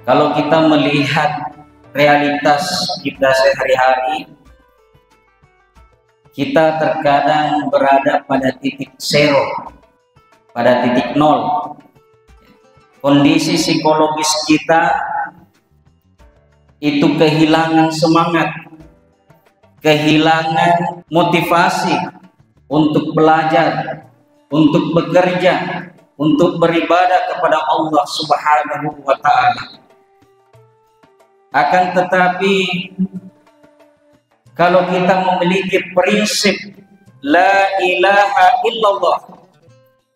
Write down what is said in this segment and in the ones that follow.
Kalau kita melihat realitas kita sehari-hari, kita terkadang berada pada titik zero, pada titik nol. Kondisi psikologis kita itu kehilangan semangat, kehilangan motivasi untuk belajar, untuk bekerja, untuk beribadah kepada Allah Subhanahu wa Ta'ala. Akan tetapi, kalau kita memiliki prinsip la ilaha illallah,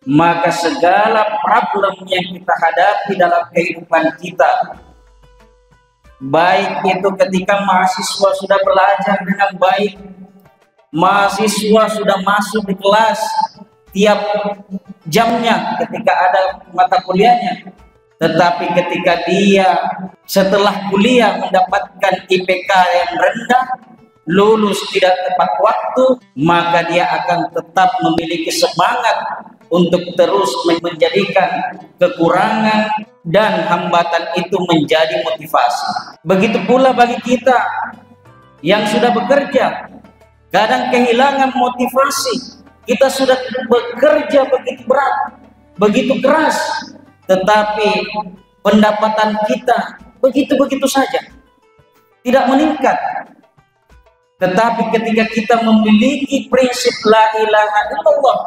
maka segala problem yang kita hadapi dalam kehidupan kita, baik itu ketika mahasiswa sudah belajar dengan baik, mahasiswa sudah masuk di kelas tiap jamnya ketika ada mata kuliahnya, tetapi ketika dia setelah kuliah mendapatkan IPK yang rendah, lulus tidak tepat waktu, maka dia akan tetap memiliki semangat untuk terus menjadikan kekurangan dan hambatan itu menjadi motivasi. Begitu pula bagi kita yang sudah bekerja, kadang kehilangan motivasi. Kita sudah bekerja begitu berat, begitu keras, tetapi pendapatan kita begitu-begitu saja, tidak meningkat. Tetapi ketika kita memiliki prinsip la ilaha illallah,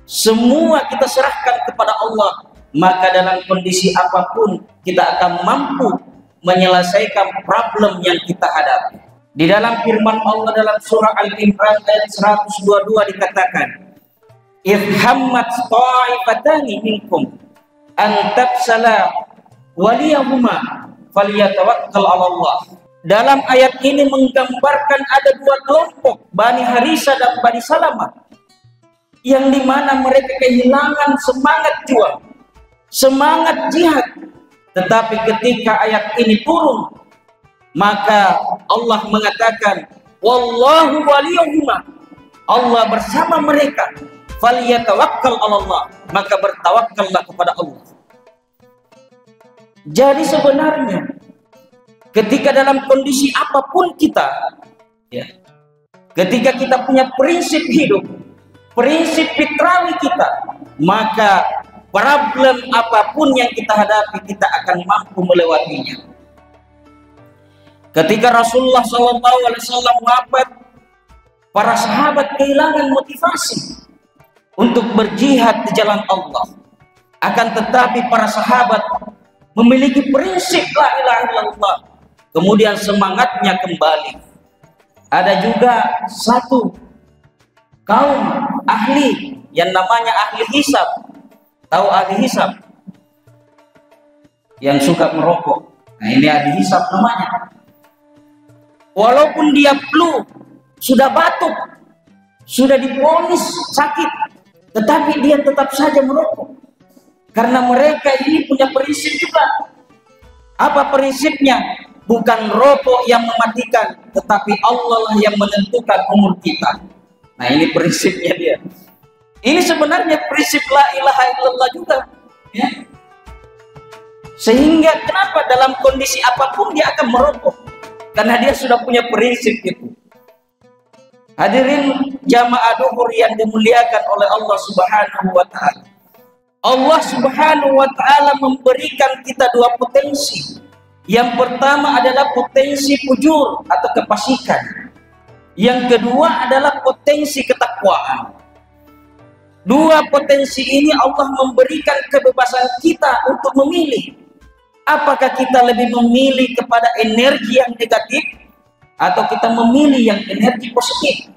semua kita serahkan kepada Allah, maka dalam kondisi apapun kita akan mampu menyelesaikan problem yang kita hadapi. Di dalam firman Allah dalam surah Al-Imran ayat 122 dikatakan, "Idh hammat ta'ifatani minkum an tafsala waliyahuma falyatawakkal 'ala Allah." Dalam ayat ini menggambarkan ada dua kelompok, Bani Harisa dan Bani Salamah, yang dimana mereka kehilangan semangat juang, semangat jihad. Tetapi ketika ayat ini turun, maka Allah mengatakan, wallahu waliyuhuma, Allah bersama mereka, falyatawakkal 'ala Allah, maka bertawakkallah kepada Allah. Jadi sebenarnya ketika dalam kondisi apapun kita, ya, ketika kita punya prinsip hidup, prinsip fitrawi kita, maka problem apapun yang kita hadapi, kita akan mampu melewatinya. Ketika Rasulullah SAW wafat, para sahabat kehilangan motivasi untuk berjihad di jalan Allah. Akan tetapi para sahabat memiliki prinsip la ilaha illallah, kemudian semangatnya kembali. Ada juga satu kaum ahli yang namanya ahli hisab. Tahu ahli hisab? Yang suka merokok. Nah, ini ahli hisab namanya. Walaupun dia flu, sudah batuk, sudah divonis sakit, tetapi dia tetap saja merokok. Karena mereka ini punya prinsip juga. Apa prinsipnya? Bukan rokok yang mematikan, tetapi Allah lah yang menentukan umur kita. Nah, ini prinsipnya dia. Ini sebenarnya prinsip la ilaha illallah juga, ya. Sehingga kenapa dalam kondisi apapun dia akan merokok? Karena dia sudah punya prinsip itu. Hadirin jamaah duhur yang dimuliakan oleh Allah Subhanahu wa Ta'ala. Allah Subhanahu wa Ta'ala memberikan kita dua potensi. Yang pertama adalah potensi fujur atau kefasikan. Yang kedua adalah potensi ketakwaan. Dua potensi ini Allah memberikan kebebasan kita untuk memilih. Apakah kita lebih memilih kepada energi yang negatif atau kita memilih yang energi positif?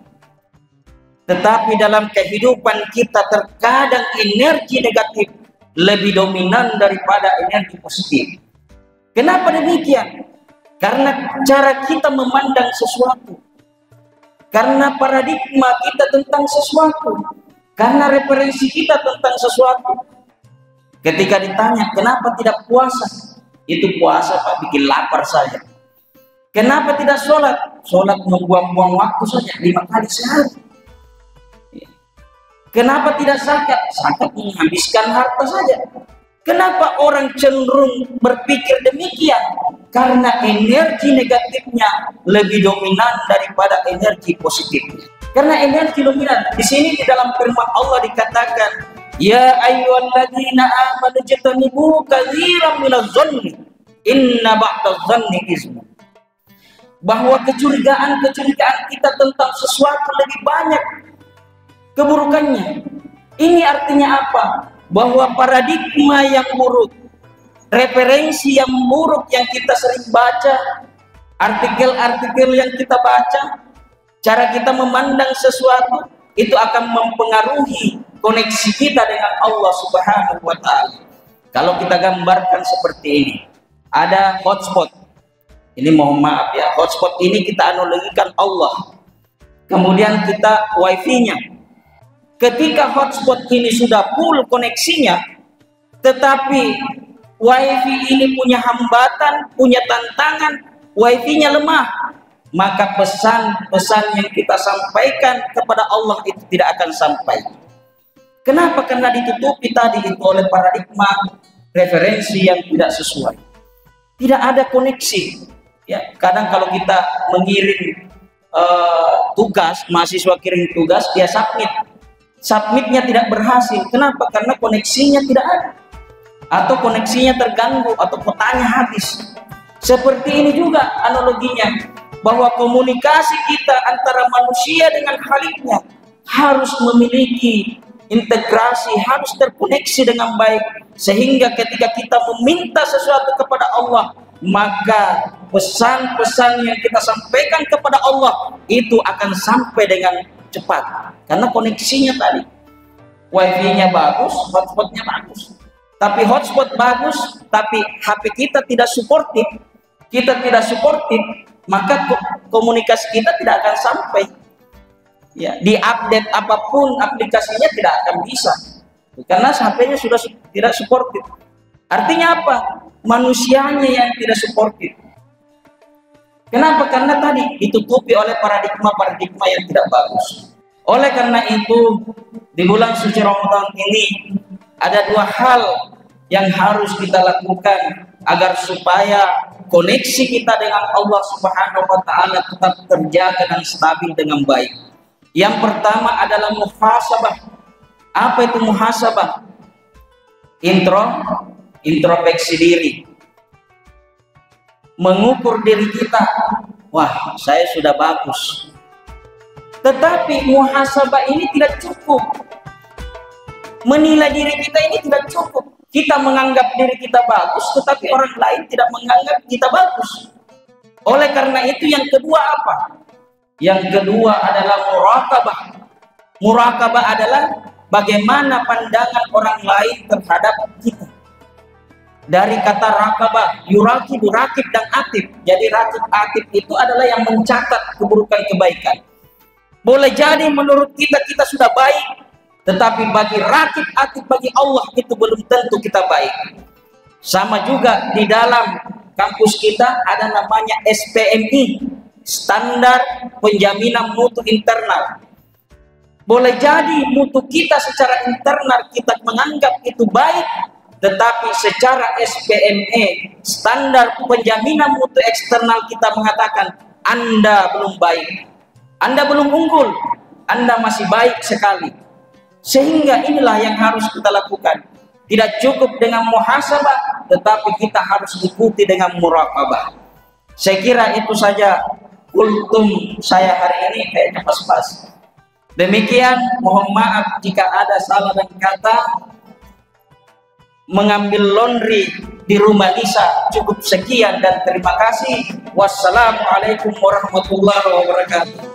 Tetapi dalam kehidupan kita terkadang energi negatif lebih dominan daripada energi positif. Kenapa demikian? Karena cara kita memandang sesuatu, karena paradigma kita tentang sesuatu, karena referensi kita tentang sesuatu. Ketika ditanya kenapa tidak puasa, itu puasa Pak bikin lapar saja. Kenapa tidak sholat? Sholat membuang-buang waktu saja 5 kali sehari. Kenapa tidak zakat? Zakat menghabiskan harta saja. Kenapa orang cenderung berpikir demikian? Karena energi negatifnya lebih dominan daripada energi positifnya. Karena energi dominan. Di sini di dalam firman Allah dikatakan, ya ayyuhalladzina amanu jtanibu katsiran minadh-dhanni inna ba'dadh-dhanni itsm. Bahwa kecurigaan-kecurigaan kita tentang sesuatu lebih banyak keburukannya. Ini artinya apa? Bahwa paradigma yang buruk, referensi yang buruk yang kita sering baca, artikel-artikel yang kita baca, cara kita memandang sesuatu itu akan mempengaruhi koneksi kita dengan Allah Subhanahu wa Ta'ala. Kalau kita gambarkan seperti ini, ada hotspot. Ini mohon maaf ya, hotspot ini kita analogikan Allah. Kemudian kita wifi-nya. Ketika hotspot ini sudah full koneksinya, tetapi wifi ini punya hambatan, punya tantangan, wifi-nya lemah, maka pesan-pesan yang kita sampaikan kepada Allah itu tidak akan sampai. Kenapa? Karena ditutupi tadi itu oleh paradigma referensi yang tidak sesuai. Tidak ada koneksi. Ya, kadang kalau kita mengirim tugas, mahasiswa kirim tugas, dia submitnya tidak berhasil. Kenapa? Karena koneksinya tidak ada, atau koneksinya terganggu, atau kotanya habis. Seperti ini juga analoginya, bahwa komunikasi kita antara manusia dengan Khaliqnya harus memiliki integrasi, harus terkoneksi dengan baik, sehingga ketika kita meminta sesuatu kepada Allah, maka pesan-pesan yang kita sampaikan kepada Allah itu akan sampai dengan cepat, karena koneksinya tadi, wifi-nya bagus, hotspotnya bagus. Tapi hotspot bagus, tapi HP kita tidak suportif, maka komunikasi kita tidak akan sampai. Ya, diupdate apapun aplikasinya tidak akan bisa, karena HP-nya sudah tidak suportif. Artinya apa? Manusianya yang tidak suportif. Kenapa? Karena tadi ditutupi oleh paradigma-paradigma yang tidak bagus. Oleh karena itu, di bulan suci Ramadan ini ada dua hal yang harus kita lakukan agar supaya koneksi kita dengan Allah Subhanahu wa Ta'ala tetap terjaga dan stabil dengan baik. Yang pertama adalah muhasabah. Apa itu muhasabah? Introspeksi diri. Mengukur diri kita, wah saya sudah bagus. Tetapi muhasabah ini tidak cukup. Menilai diri kita ini tidak cukup. Kita menganggap diri kita bagus, tetapi orang lain tidak menganggap kita bagus. Oleh karena itu yang kedua apa? Yang kedua adalah muraqabah. Muraqabah adalah bagaimana pandangan orang lain terhadap kita. Dari kata rakabah, yurakibu, rakib dan atib. Jadi rakib atib itu adalah yang mencatat keburukan kebaikan. Boleh jadi menurut kita sudah baik, tetapi bagi rakib atib, bagi Allah itu belum tentu kita baik. Sama juga di dalam kampus kita ada namanya SPMI, Standar Penjaminan Mutu Internal. Boleh jadi mutu kita secara internal kita menganggap itu baik, tetapi secara SPME, Standar Penjaminan Mutu Eksternal, kita mengatakan Anda belum baik, Anda belum unggul, Anda masih baik sekali. Sehingga inilah yang harus kita lakukan. Tidak cukup dengan muhasabah, tetapi kita harus ikuti dengan muraqabah. Saya kira itu saja kultum saya hari ini, kayaknya pas-pas. Demikian, mohon maaf jika ada salah dan kata. Mengambil laundry di rumah Nisa cukup sekian dan terima kasih. Wassalamualaikum warahmatullahi wabarakatuh.